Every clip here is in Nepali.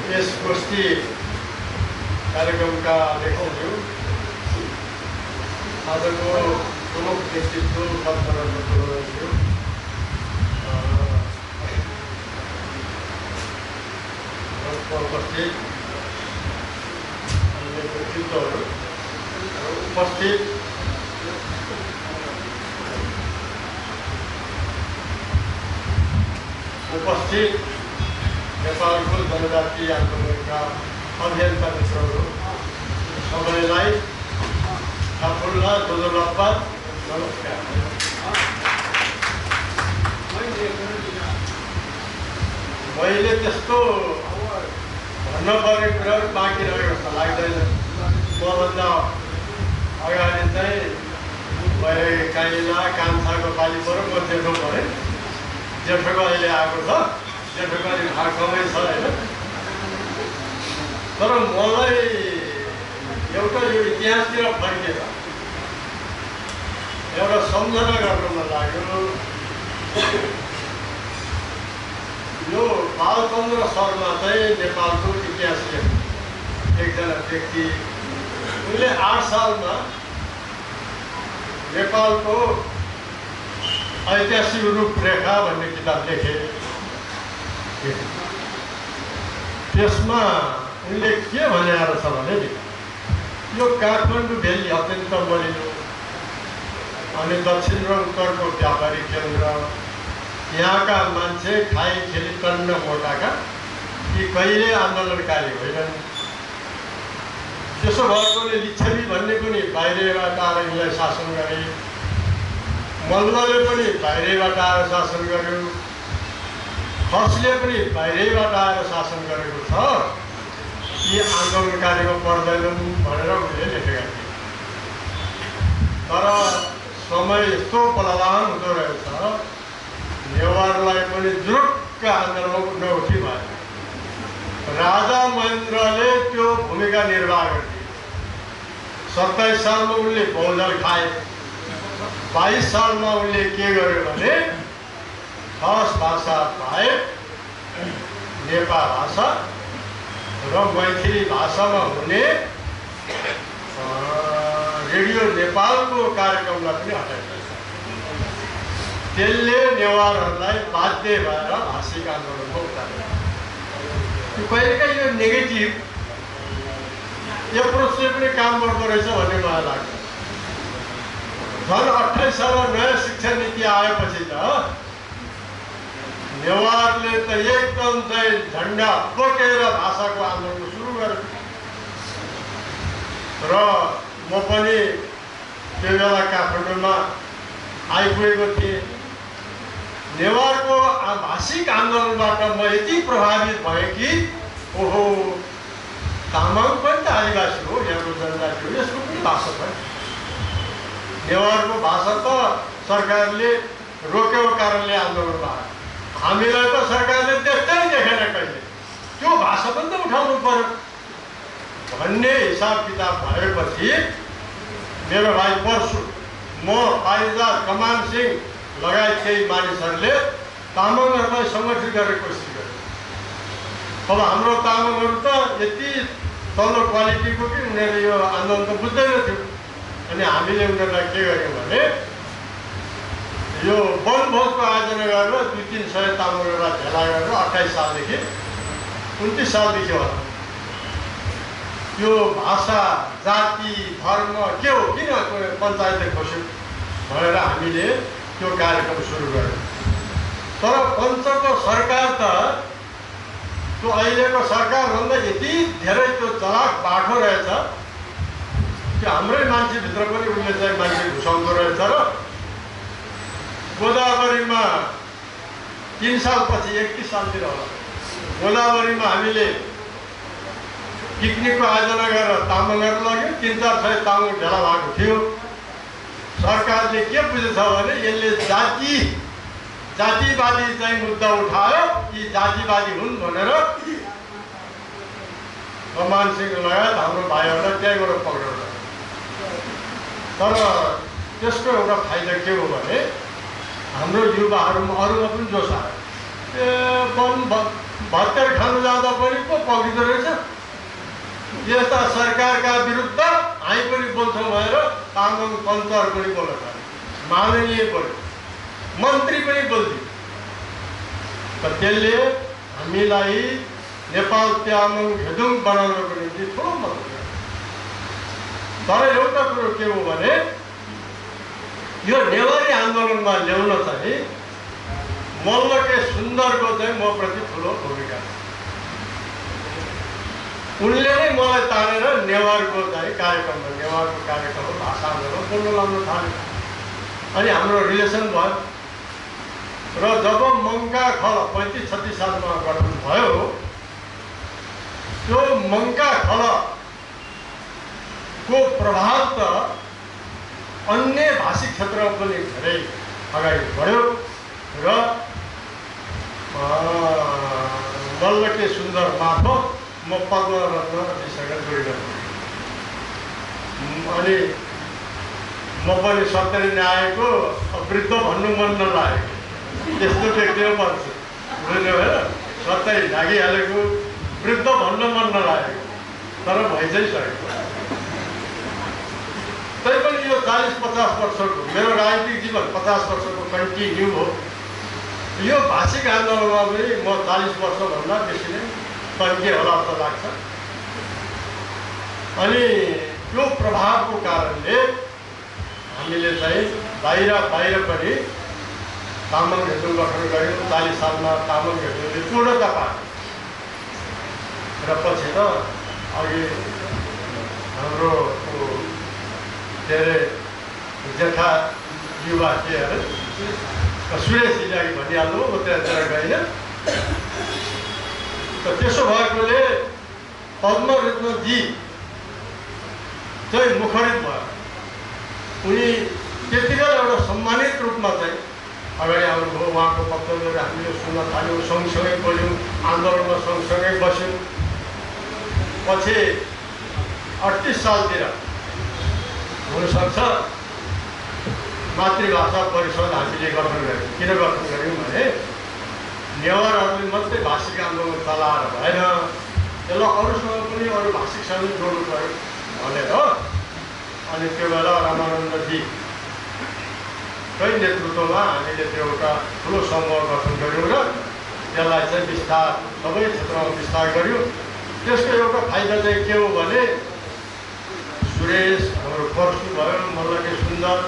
यस गोष्ठी कार्यक्रमका अध्यक्षज्यू, आजको प्रमुख व्यक्तित्व पत्रकारज्यू, उपस्थित व्यक्तित्वहरू, उपस्थित नेपालको जनजातीय आन्दोलनका अभियन्ता मित्रहरू सबैलाई आफूला दोदोलप्पा नमस्कार। मैले त्यस्तो भन्नुपर्ने कुराहरू बाँकी रहेको जस्तो लाग्दैन। मभन्दा अगाडि चाहिँ मैले काइला कान्छाको पाली पऱ्यो, म जेठो परेँ। जेठोको अहिले आएको छ, जेठोको अलिक भाग कमै छ होइन। तर मलाई एउटा यो इतिहासतिर फर्केर एउटा सम्झना गर्न मन लाग्यो। यो बालचन्द्र शर्मा चाहिँ नेपालको इतिहास लेख्ने एकजना व्यक्ति। उनले 8 सालमा नेपालको ऐतिहासिक रूपरेखा भन्ने किताब लेखे। त्यसमा उनले के भनेर छ भने यो काठमाडौँ भेली अत्यन्त मलिलो अनि दक्षिण र उत्तरको व्यापारिक केन्द्र, यहाँका मान्छे खाइ खेली टन्न मोटाका, यी कहिले आन्दोलनकारी होइनन्। त्यसो भएकोले लिच्छवी भन्ने पनि बाहिरबाट आएर यिनलाई शासन गरे, मल्लले पनि बाहिरबाट आएर शासन गर्यो, खसले पनि बाहिरबाट आएर शासन गरेको छ। यी आन्दोलनकारीमा पर्दैनन् भनेर उनले लेखेका थिए। तर समय यस्तो बलवान हुँदो रहेछ, नेवारलाई पनि जुरुक्क आन्दोलनमा उठ्न उठी भयो। राजा महेन्द्रले त्यो भूमिका निर्वाह गरे। 27 सालमा उनले बहुदल खाए। 22 सालमा उनले के गर्यो भने खस भाषा बाहेक नेपाल भाषा र मैथिली भाषामा हुने रेडियो नेपालको कार्यक्रमलाई पनि हटाइदियो। त्यसले नेवारहरूलाई बाध्य भएर भाषिक आन्दोलनमा उतार्यो। कहिलेकाहीँ यो नेगेटिभ एप्रोचले पनि काम गर्दो रहेछ भन्ने मलाई लाग्छ। झन् 28 सालमा नयाँ शिक्षा नीति आएपछि त नेवारले त एकदम चाहिँ झन्डा बोकेर भाषाको आन्दोलन सुरु गर्यो। र म पनि त्यो बेला काठमाडौँमा आइपुगेको थिएँ। नेवारको भाषिक आन्दोलनबाट म यति प्रभावित भएँ कि ओहो, तामाङ पनि त आदिवासी हो, यहाँको जनजाति हो, यसको पनि भाषा छ। नेवारको भाषा त सरकारले रोकेको कारणले आन्दोलन भयो। हामीलाई त सरकारले त्यस्तै देखेन कहिले, त्यो भाषा पनि त उठाउनु पर्यो भन्ने हिसाब किताब भएपछि मेरो भाइ परशु, म, पारिजात, कमान सिंह लगायत केही मानिसहरूले तामाङहरूलाई सङ्गठित गर्ने कोसिस गरे। अब हाम्रो तामाङहरू त यति तल्लो क्वालिटीको कि उनीहरूले यो आन्दोलन त बुझ्दैनथ्यो। अनि हामीले उनीहरूलाई के गर्यौँ भने यो वनभोजको आयोजना गरेर 200-300 तामाङहरूलाई भेला गरेर 28 सालदेखि 29 सालदेखि होला यो भाषा, जाति, धर्म के हो, किन पञ्चायतले खोस्यो भनेर हामीले त्यो कार्यक्रम सुरु गर्यौँ। तर पञ्चको सरकार त त्यो अहिलेको सरकारभन्दा यति धेरै त्यो चलाक बाठो रहेछ कि हाम्रै मान्छेभित्र पनि उनले चाहिँ मान्छे घुसाउँदो रहेछ। र गोदावरीमा 3 सालपछि 31 सालतिर होला, गोदावरीमा हामीले पिकनिकको आयोजना गरेर तामाङहरू लग्यो। 3-4 सय तामाङ भेला भएको थियो। सरकारले के बुझेछ भने यसले जातिवादी चाहिँ मुद्दा उठायो, यी जातिवादी हुन् भनेर कमान सिंह लगायत हाम्रो भाइहरूलाई त्यहीँबाट पक्रेर। तर त्यसको एउटा फाइदा के हो भने हाम्रो युवाहरूमा अरूमा पनि जोस आयो। भत्तर खानु जाँदा पनि पो पक्रिँदो रहेछ। यस्ता सरकारका विरुद्ध हामी पनि बोल्छौँ भनेर तामाङ पञ्चहरू पनि बोल्न थाले, माननीय पनि मन्त्री पनि बोल्थ्यो। त त्यसले हामीलाई नेपाल तामाङ घेदुङ बनाउनको निम्ति ठुलो मद्दत गर्यो। तर एउटा कुरो के हो भने यो नेवारी आन्दोलनमा ल्याउन चाहिँ मल्लके सुन्दरको चाहिँ म प्रति ठुलो भूमिका छ। उनले नै मलाई तानेर नेवारको चाहिँ कार्यक्रममा नेवारको कार्यक्रममा भाषा आन्दोलन बोल्न लाउन थाले। अनि हाम्रो रिलेसन भयो र जब मङ्का खल 35-36 सालमा गठन भयो, त्यो मङ्का खलको प्रभाव त अन्य भाषिक क्षेत्रमा पनि धेरै अगाडि बढ्यो र मल्लके सुन्दर मार्फत म पद्मरत्नजीसँग जोडिन। अनि म पनि 70 न्यायको वृद्ध भन्नु मन नलागेको त्यस्तो व्यक्तिमा पर्छ, बुझ्नु भएन? 70 लागिहालेको वृद्ध भन्न मन नलागेको, तर भइ चाहिँ सकेको। तैपनि यो 40-50 वर्षको मेरो राजनीतिक जीवन 50 वर्षको कन्टिन्यू हो। यो भाषिक आन्दोलनमा पनि म 40 वर्षभन्दा बेसी नै तन्के होला जस्तो लाग्छ। अनि त्यो प्रभावको कारणले हामीले चाहिँ बाहिर पनि तामाङ घेदुङ गठन गऱ्यौँ। 40 सालमा तामाङ घेदुङले पूर्णता पायो र पछि त अघि हाम्रो के अरे जेठा युवा के अरे सुरेश इलाकी भनिहाल्नु, म त्यहाँतिर गइनँ। त त्यसो भएकोले पद्मरत्नजी चाहिँ मुखरित भयो। उनी त्यतिखेर एउटा सम्मानित रूपमा चाहिँ अगाडि आउनुभयो। उहाँको वक्तव्यहरू हामीले सुन्न थाल्यौँ, सँगसँगै बोल्यौँ, आन्दोलनमा सँगसँगै बस्यौँ। पछि 38 सालतिर हुनसक्छ मातृभाषा परिषद हामीले गठन गऱ्यौँ। किन गठन गऱ्यौँ भने नेवारहरूले मात्रै भाषिक आन्दोलन चलाएर भएन, त्यसलाई अरूसँग पनि अरू भाषिकसँग जोड्नु पऱ्यो भनेर। अनि त्यो बेला रामानन्दजीकै नेतृत्वमा हामीले त्यो एउटा ठुलो समूह गठन गऱ्यौँ र त्यसलाई चाहिँ विस्तार सबै क्षेत्रमा विस्तार गऱ्यौँ। त्यसको एउटा फाइदा चाहिँ के हो भने सुरेश हाम्रो परशु भयो, मल्लके सुन्दर,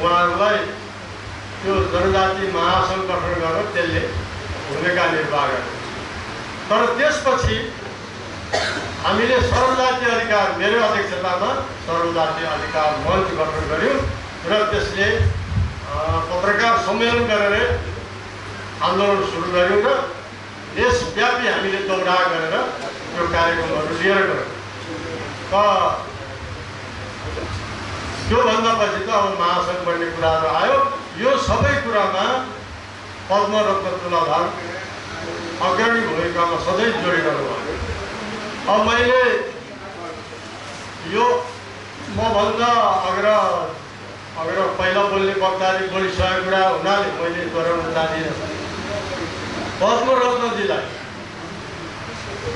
उहाँहरूलाई त्यो जनजाति महासङ्घ गठन गरेर त्यसले भूमिका निर्वाह गर्यो। तर त्यसपछि हामीले सर्वजातीय अधिकार, मेरो अध्यक्षतामा सर्वजातीय अधिकार मञ्च गठन गऱ्यौँ र त्यसले पत्रकार सम्मेलन गरेर आन्दोलन सुरु गऱ्यौँ र देशव्यापी हामीले दौडा गरेर त्यो कार्यक्रमहरू लिएर गयौँ। त त्योभन्दा पछि त अब महासङ्घ बन्ने कुराहरू आयो। यो सबै कुरामा पद्मरत्न तुलाधर अग्रणी भूमिकामा सधैँ जोडिरहनु भयो। अब मैले यो मभन्दा अग्र पहिला बोल्ने वक्ताले बोलिसकेको कुरा हुनाले मैले दोहोऱ्याउन चाहदिनँ। पद्मरत्नजीलाई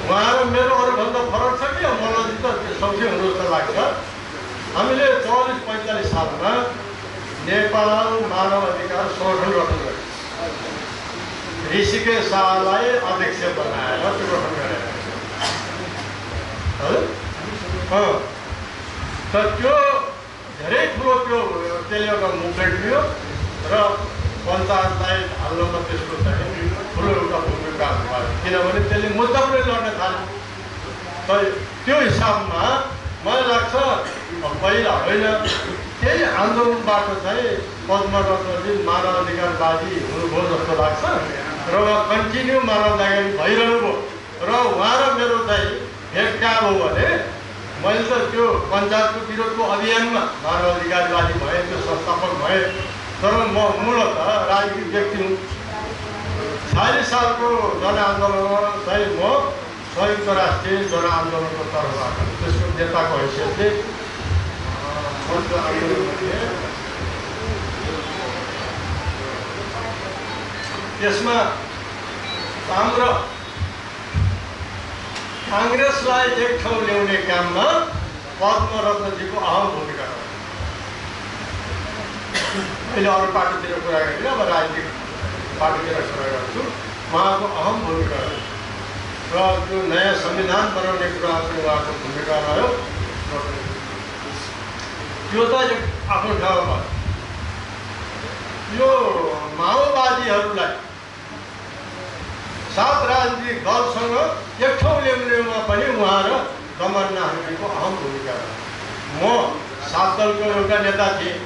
उहाँ र मेरो अरूभन्दा फरक छ कि मलाई त सँगै हुनु जस्तो लाग्छ। हामीले 44-45 सालमा नेपाल मानव अधिकार संगठन गठन गऱ्यौँ। ऋषिकेश शाहलाई अध्यक्ष बनाएर त्यो गठन गरेर त त्यो धेरै ठुलो त्यसले एउटा मुभमेन्ट थियो र पञ्चायतलाई ढाल्नमा त्यसको चाहिँ ठुलो एउटा भूमिका भयो। किनभने त्यसले मुद्दा पनि लड्न थाल्यो। तर त्यो हिसाबमा मलाई लाग्छ पहिला होइन, त्यही आन्दोलनबाट चाहिँ पद्मरत्नजी मानव अधिकारवादी हुनुभयो जस्तो लाग्छ र उहाँ कन्टिन्यू मानव अधिकारी भइरहनु भयो। र उहाँ र मेरो चाहिँ भेट कहाँ हो भने मैले त त्यो पञ्चायतको विरोधको अभियानमा मानव अधिकारवादी भएँ, त्यो संस्थापक भएँ। तर म मूलत राजनीतिक व्यक्ति हुँ। 40 सालको जनआन्दोलनमा चाहिँ म संयुक्त राष्ट्रिय जनआन्दोलनको तर्फबाट त्यसको नेताको हैसियतले त्यसमा काम र काङ्ग्रेसलाई एक ठाउँ ल्याउने काममा पद्मरत्नजीको अहम भूमिका रह्यो। अहिले अरू पार्टीतिर कुरा गरेर अब राजनीतिक पार्टीतिर कुरा गर्छु, उहाँको अहम भूमिका रह्यो र त्यो नयाँ संविधान बनाउने कुरामा उहाँको भूमिका रह्यो। त्यो त आफ्नो ठाउँमा यो माओवादीहरूलाई 7 राजनीतिक दलसँग एक ठाउँ ल्याउनेमा पनि उहाँ र दमन नारायणको अहम भूमिका रह्यो। म 7 दलको एउटा नेता थिएँ,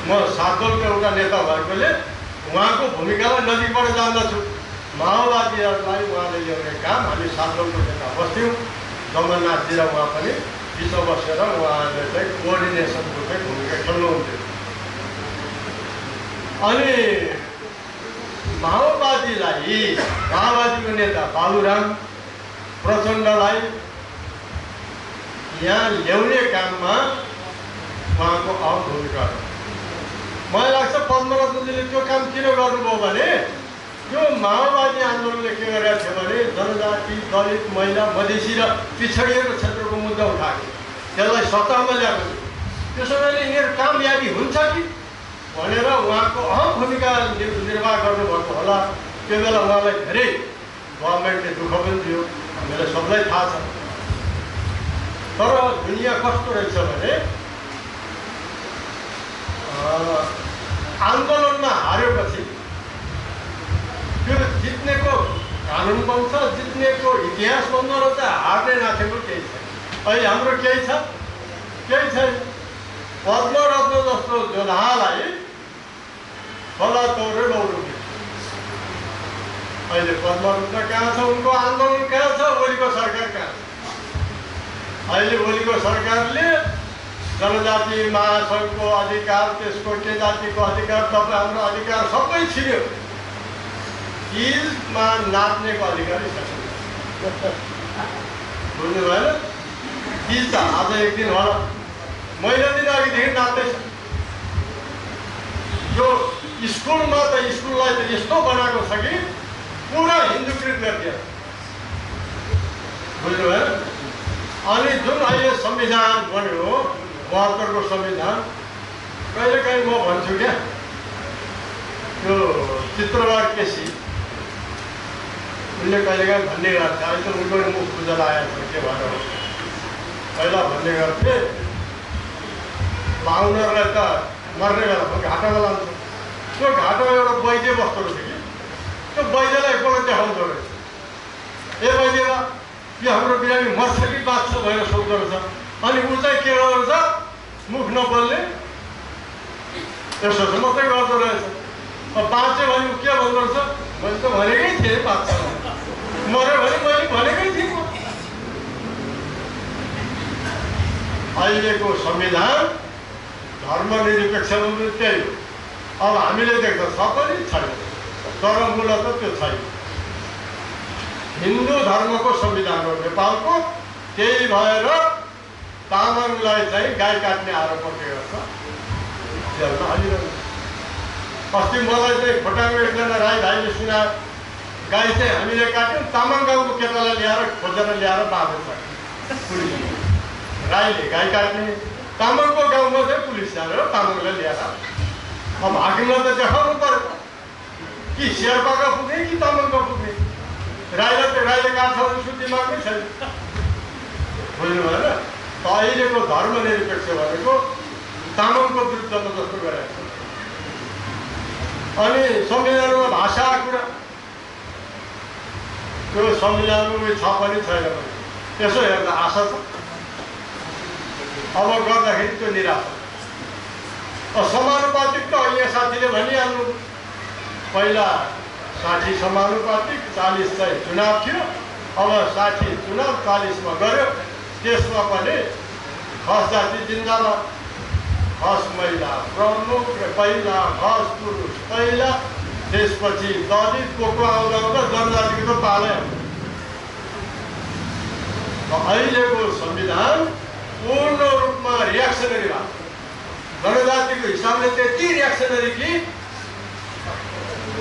म 7 दलको एउटा नेता भएकोले उहाँको भूमिकालाई नजिकबाट जान्दछु। माओवादीहरूलाई उहाँले ल्याउने काम हामी 7 दलको नेता बस्थ्यौँ। दमननाथजी र उहाँ पनि बिचमा बसेर उहाँले चाहिँ कोअर्डिनेसनको चाहिँ भूमिका खेल्नुहुन्थ्यो। अनि माओवादीको नेता बाबुराम प्रचण्डलाई यहाँ ल्याउने काममा उहाँको अहम भूमिका हो। मलाई लाग्छ पद्मरत्नजीले त्यो काम किन गर्नुभयो भने त्यो माओवादी आन्दोलनले के गरेको थियो भने जनजाति, दलित, महिला, मधेसी र पिछडिएको क्षेत्रको मुद्दा उठाएको, त्यसलाई सत्तामा ल्याएको थियो। त्यसो भने यिनीहरू कामयाबी हुन्छ कि भनेर उहाँको अहम भूमिका निर्वाह गर्नुभएको होला। त्यो बेला उहाँलाई धेरै गभर्मेन्टले दुःख पनि दियो, हामीलाई सबलाई थाहा छ। तर दुनियाँ कस्तो रहेछ भने आन्दोलनमा हारेपछि त्यो जित्नेको कानुन बन्छ, जित्नेको इतिहास बन्द रहेछ, हार्ने नाथेको केही छैन। अहिले हाम्रो केही छ? केही छैन। पद्मरत्न जस्तो जोधालाई बल्ल तौरे लौरो। अहिले पद्मरत्न कहाँ छ? उनको आन्दोलन कहाँ छ? ओलीको सरकार कहाँ छ? अहिले ओलीको सरकारले जनजाति महासङ्घको अधिकार, त्यसको के जातिको अधिकार, तपाईँ हाम्रो अधिकार सबै छिर्यो। हिलमा नाच्नेको अधिकारी छैन। बुझ्नु भएन? हिल त आज एक दिन होला, महिना दिन अघिदेखि नाच्दैछ। यो स्कुलमा त स्कुललाई त यस्तो बनाएको छ कि पुरा हिन्दूकृत गरिदियो। बुझ्नु भएन? अनि जुन अहिले संविधान बन्यो 72 को संविधान, कहिलेकाहीँ म भन्छु क्या, त्यो चित्रबार केसी उनले कहिलेकाहीँ भन्ने गर्छ, अहिले त उनको मुख खुजल आएको छ के भएर हो। पहिला भन्ने गर्थे बाहुनहरूलाई त मर्ने बेला घाटामा लान्छ। त्यो घाटामा एउटा वैद्य बस्दो रहेछ कि त्यो वैद्यलाई एकपल्ट देखाउँदो रहेछ। ए वैद्यमा यो हाम्रो बिरामी मर्छ कि बाँच्छ भनेर सोध्दो रहेछ। अनि ऊ चाहिँ के गर्दो रहेछ? मुख नबोल्ने यसो मात्रै गर्दो रहेछ। बाँच्यो भने के भन्दो रहेछ? मैले त भनेकै थिएँ बाँच्छ, मऱ्यो भने मैले भनेकै थिएँ। अहिलेको संविधान धर्मनिरपेक्षमा पनि त्यही हो। अब हामीले देख्छ छ पनि छैन, तर मूलत त्यो छैन। हिन्दू धर्मको संविधान हो नेपालको। त्यही भएर तामाङलाई चाहिँ गाई काट्ने आरोप गरेको छ, जेलमा हालिरहन्छ। अस्ति मलाई चाहिँ खोटाङको एकजना राई भाइले सुना, गाई चाहिँ हामीले काट्यौँ, तामाङ गाउँको केटालाई ल्याएर खोजेर ल्याएर बाँधेछ पुलिसले। राईले गाई काट्ने, तामाङको गाउँमा चाहिँ पुलिस ल्याएर तामाङलाई ल्याएर। अब हाकिमलाई त देखाउनु पर्यो कि शेर्पाका पुग्ने कि तामाङका पुग्ने। राईले काट्छ भने सुत्ती माग्नै छैन। बुझ्नु भएन? अहिलेको धर्मनिरपेक्ष भनेको तामाङको विरुद्धमा जस्तो गरेको छ। अनि संविधानमा भाषा कुरा, त्यो संविधानमा छ पनि छैन भने यसो हेर्दा आशा छ। अब गर्दाखेरि त्यो निराशा। समानुपातिक त अहिले साथीले भनिहाल्नु, पहिला 60 समानुपातिक, 40 चाहिँ चुनाव थियो। अब 60 चुनाव 40मा गऱ्यो। त्यसमा पनि खस जाति जिन्दाबाद, खस महिला प्रमुख, पहिला खस पुरुष पहिला, त्यसपछि दलित को आउँदा आउँदा जनजातिको त पालै आउँछ। अहिलेको संविधान पूर्ण रूपमा रियाक्सनरी भएको, जनजातिको हिसाबले त्यति रियाक्सनरी कि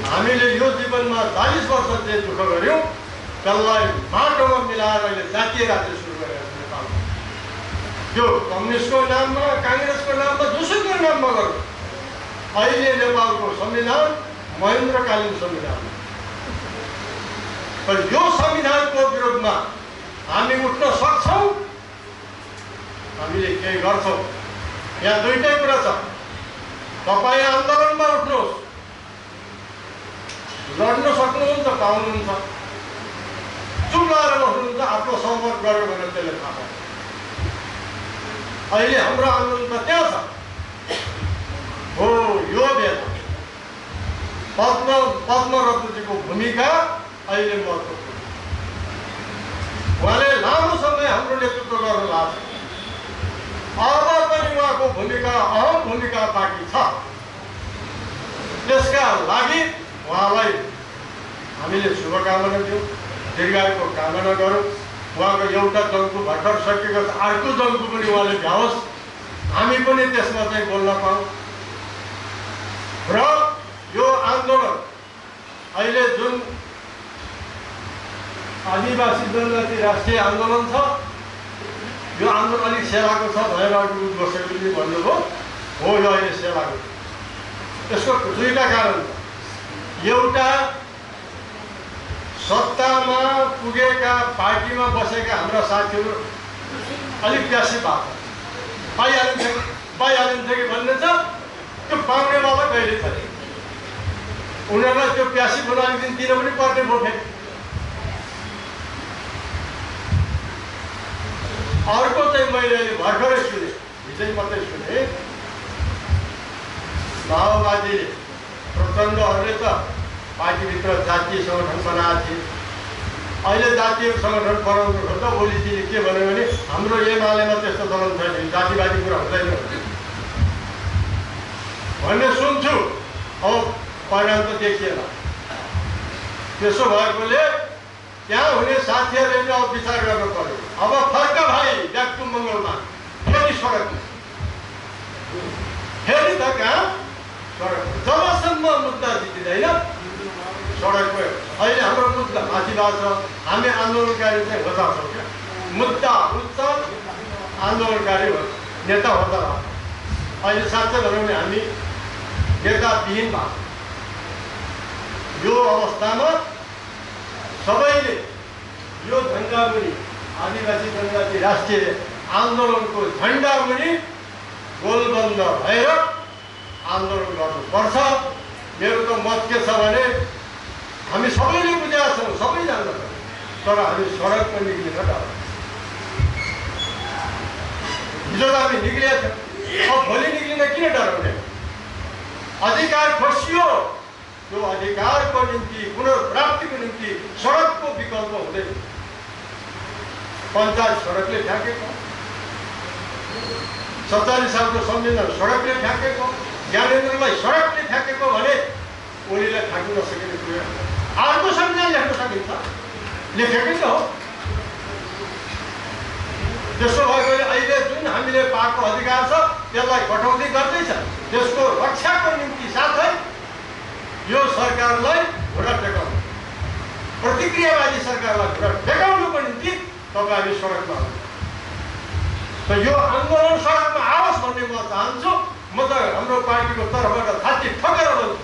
हामीले यो जीवनमा 40 वर्ष चाहिँ दुःख गऱ्यौँ, त्यसलाई माटोमा मिलाएर अहिले जातीय राज्य सुरु गरेको छ नेपालमा। त्यो कम्युनिस्टको नाममा, काङ्ग्रेसको नाममा, जोसुकै नाममा गर्नु। अहिले नेपालको संविधान महेन्द्रकालीन संविधान। तर यो संविधानको विरोधमा हामी उठ्न सक्छौँ, हामीले केही गर्छौँ। यहाँ दुईटै कुरा छ। तपाईँ आन्दोलनमा उठ्नुहोस्, लड्न सक्नुहुन्छ, पाउनुहुन्छ। चुप लाएर बस्नुहुन्छ, आत्मसमर्पण गर्यो भने त्यसले थाहा पाउँछ। अहिले हाम्रो आन्दोलन त त्यहाँ छ। हो यो बेला पद्मरत्नजीको भूमिका अहिले महत्त्वपूर्ण। उहाँले लामो समय हाम्रो नेतृत्व गर्न लाग्छ। अब पनि उहाँको भूमिका, अहम भूमिका बाँकी छ। त्यसका लागि उहाँलाई हामीले शुभकामना दियौँ, दीर्घायुको कामना गरौँ। उहाँको एउटा जङ्गु भर्खर सकिएको छ, अर्को जङ्गु पनि उहाँले भ्याओस्, हामी पनि त्यसमा चाहिँ बोल्न पाऊँ। र यो आन्दोलन अहिले जुन आदिवासी जनजाति राष्ट्रिय आन्दोलन छ, यो आन्दोलन अलिक सेलाको छ भनेर गोसाईले भन्नुभयो। हो, यो अहिले सेलाको। यसको दुईटा कारण छ। एउटा, सत्तामा पुगेका पार्टीमा बसेका हाम्रा साथीहरू अलिक प्यासी भएको पाइहालिन्छ कि भन्ने छ। त्यो पाउनेवाला कहिले छ, उनीहरूलाई त्यो प्यासी बनाउने दिन दिन पनि पर्ने भयो। अर्को चाहिँ मैले अहिले भर्खरै सुने, हिजै मात्रै सुने, माओवादीले प्रचण्डहरूले त पार्टीभित्र जातीय सङ्गठन बनाएको थिए। अहिले जातीय सङ्गठन बनाउनु खोज्दा ओलीजीले के भन्यो भने हाम्रो एमालेमा त्यस्तो चलन छैन, जातिवादी कुरा हुँदैन भन्ने सुन्छु। अब परिणाम त देखिएन। त्यसो भएकोले त्यहाँ हुने साथीहरूले अब विचार गर्नु पर्यो। अब फर्क भाइ, ब्याक टु मङ्गलमा, फेरि सडकमा, फेरि त कहाँ सडक। जबसम्म मुद्दा जितिँदैन सडकको। अहिले हाम्रो मुद्दा माथि भएको छ, हामी आन्दोलनकारी चाहिँ होता छौँ क्या। मुद्दा उच्च, आन्दोलनकारी हो, नेता होता भएको। अहिले साँच्चै भनौँ भने हामी नेताविहीन भएको। यो अवस्थामा सबैले यो झन्डा मुनि, आदिवासी जनजाति राष्ट्रिय आन्दोलनको झन्डा मुनि गोलबन्द भएर आन्दोलन गर्नुपर्छ। मेरो त मत के छ भने हामी सबैले बुझेका छौँ, सबै जान्दछौँ, तर हामी सडकमा निक्लिन डर। हिजो त हामी निक्लिएका छौँ, अब भोलि निक्लिन किन डराउने? अधिकार खोसियो, त्यो अधिकारको निम्ति, पुनर्प्राप्तिको निम्ति सडकको विकल्प हुँदैन। पञ्चायत सडकले फ्याँकेको, 47 सालको संविधान सडकले फ्याँकेको, ज्ञानेन्द्रलाई सडकले फ्याँकेको भने ओलीलाई फ्याँक्नु नसकेको कुरा। अर्को संविधान लेख्न सकिन्छ, लेखेकै त हो। त्यसो भएकोले अहिले जुन हामीले पाएको अधिकार छ त्यसलाई कटौती गर्दैछ। त्यसको रक्षाको निम्ति साथै यो सरकारलाई घुँडा टेकाउनु, प्रतिक्रियावादी सरकारलाई घुँडा टेकाउनुको निम्ति तपाईँ सडकमा आउनु। त यो आन्दोलन सडकमा आओस् भन्ने म चाहन्छु। म त हाम्रो पार्टीको तर्फबाट छाती ठोकेर भन्छु,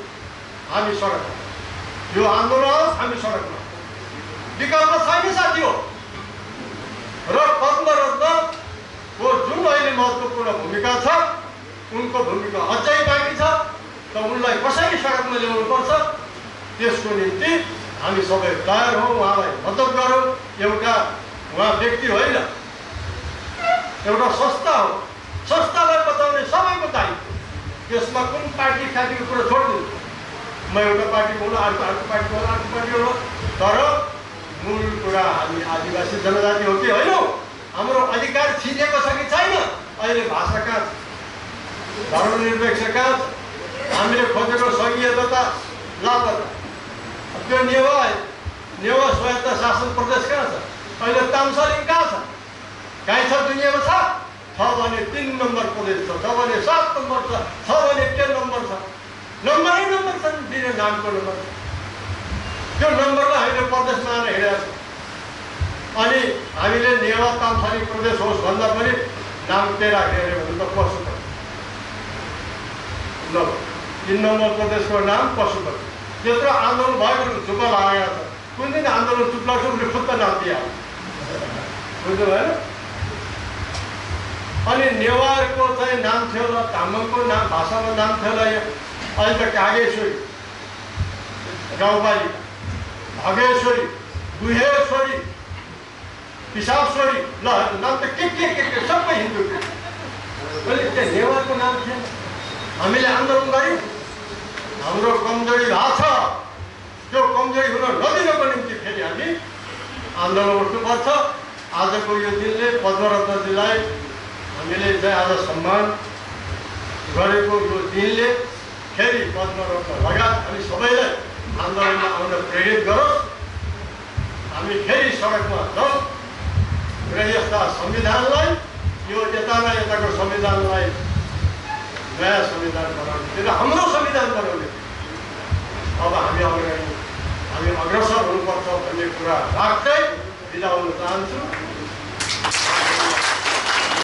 हामी सडकमा। यो आन्दोलन आओस्, हामी सडकमा। विकल्प छैन साथी हो। र पद्मरत्नको जुन अहिले महत्त्वपूर्ण भूमिका छ, उनको भूमिका अझै बाँकी छ। त उनलाई कसरी सडकमा ल्याउनुपर्छ, त्यसको निम्ति हामी सबै तयार हौँ। उहाँलाई मद्दत गरौँ। एउटा उहाँ व्यक्ति होइन, एउटा संस्था हो। संस्थालाई बचाउने सबैको दायित्व। त्यसमा कुन पार्टी साथीको कुरा छोड्दिनु। म एउटा पार्टीको होला, अर्को पार्टीको होला, अर्को पार्टीको होला, तर मूल कुरा हामी आदिवासी जनजाति हो कि होइनौँ? हाम्रो अधिकार छिनेको छ कि छैन? अहिले भाषा कहाँ छ, धर्मनिरपेक्ष कहाँ छ, हामीले खोजेको सङ्घीयता लापता। त्यो नेवा स्वायत्त शासन प्रदेश कहाँ छ? अहिले तामसालिङ कहाँ छ? कहीँ छ? दुनियाँमा छ भने 3 नम्बर प्रदेश छ भने 7 नम्बर छ भने 10 नम्बर छ। नम्बर छन्, दिने नामको नम्बर। त्यो नम्बरलाई हामीले प्रदेशमा आएर हिँडेका छौँ। अनि हामीले नेवा तामसानी प्रदेश होस् भन्दा पनि नाम के राख्ने अरे भने त पशुपति ल 3 नम्बर प्रदेशको नाम पशुपति त्यत्रो आन्दोलन भएको चुप लागेको छ कुन दिन आन्दोलन चुप लाग्छ उसले खुद त नाम दिइहाल्छ बुझ्नु भएन अनि नेवारको चाहिँ नाम थियो ल तामाङको नाम भाषामा नाम थियो ल अहिले त कागेश्वरी गाउँपालिका भगेश्वरी गुहेश्वरी पिसाबश्वरी ल नाम त के सबै हिन्दू अहिले त्यो नेवारको नाम थियो हामीले आन्दोलन गर्यौँ हाम्रो कमजोरी भएको छ त्यो कमजोरी हुन नदिनको निम्ति फेरि हामी आन्दोलन उठ्नुपर्छ आजको यो दिनले पद्मरत्नजीलाई हामीले चाहिँ आज सम्मान गरेको यो दिनले फेरि पद्मरत्न लगायत हामी सबैलाई आन्दोलनमा आउन प्रेरित गरोस् हामी फेरि सडकमा जाउँ र यस्ता संविधानलाई यो यताको संविधानलाई नयाँ संविधान बनाउने त्यो त हाम्रो संविधान बनाउने अब हामी अग्रसर हुनुपर्छ भन्ने कुरा राख्दै बिदा हुन चाहन्छु।